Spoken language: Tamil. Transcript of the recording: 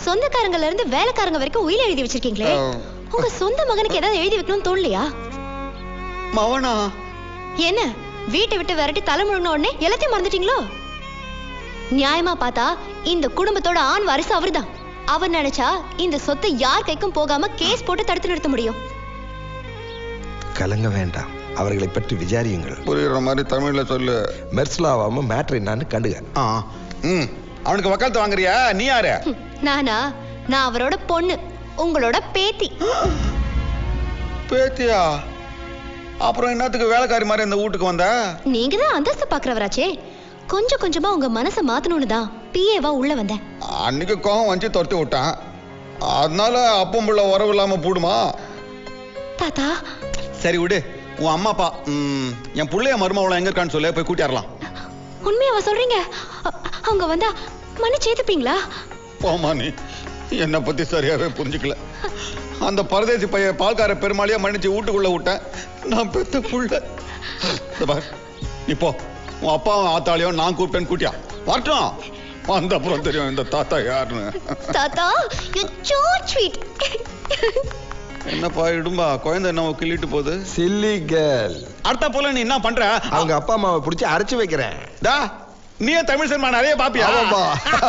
சொந்தக்காரங்கல இருந்து வேலைக்காரங்க வரைக்கும் உயிர் எழுதி வச்சிருக்கீங்களே, உங்க சொந்த மகனுக்கு ஏதாவது எழுதி வைக்கணும்னு தோணலையா? மவனா என்ன வீட்டை விட்டு விரட்டி தலை முழுங்கின உடனே எல்லாத்தையும் மறந்துட்டீங்களோ? நியாயமா பார்த்தா இந்த குடும்பத்தோட ஆண் வாரிசு அவர்தான். அவர் நினைச்சா இந்த சொத்தை யார் கைக்கும் போகாம கேஸ் போட்டு தடுத்து நிறுத்த முடியும். கலங்க வேண்டாம், அவர்களை பற்றி விசாரியுங்கள். புரியுற மாதிரி தமிழ்ல சொல்லு. மெர்சலாவாம மேட்ரு என்னான்னு கண்டுக. அவனுக்கு வக்காலத்து வாங்குறியா? நீ யாரு? நானா? நான் அவரோட பொண்ணு, உங்களோட பேத்தி. பேத்தியா? அப்புறம் என்னத்துக்கு வேலைக்காரி மாதிரி இந்த வீட்டுக்கு வந்த? நீங்க தான் அந்தஸ்து பாக்குறவராச்சே, கொஞ்சம் கொஞ்சமா உங்க மனசை மாத்தணும்னு தான் பிஏவா உள்ள வந்தேன். அன்னைக்கு கோவம் வச்சு துரத்தி விட்டான், அதனால அப்பம் புள்ள உறவு இல்லாம போடுமா? தாத்தா சரி விடு, உன் அம்மா அப்பா என் புள்ளைய மருமவளை எங்க இருக்கான்னு சொல்லி போய் கூட்டிடலாம். உண்மையாவா சொல்றீங்க? அவங்க வந்தா மன்னிச்சு ஏத்துப்பீங்களா? போமா, நீ என்னை பத்தி சரியாவே புரிஞ்சுக்கல. அந்த பரதேசி பைய பால்கார பெருமாளியா மன்னிச்சு வீட்டுக்குள்ள விட்டேன். நான் பெத்த புள்ள. நீ போ, உன் அப்பாவும் ஆத்தாளையும் நான் கூப்பிட்டேன்னு கூட்டியா வரட்டும். வந்த அப்புறம் தெரியும் இந்த தாத்தா யாருன்னு. தாத்தா யூ சோ ஸ்வீட். என்னப்பா இடும்பா, குழந்தை என்ன கிள்ளிட்டு போகுது? Chilli girl. அடுத்த போல நீ என்ன பண்ற? அவங்க அப்பா அம்மாவை பிடிச்சி அரைச்சு வைக்கிறேன். நீயே தமிழ் சினிமா நிறைய பாப்பியா?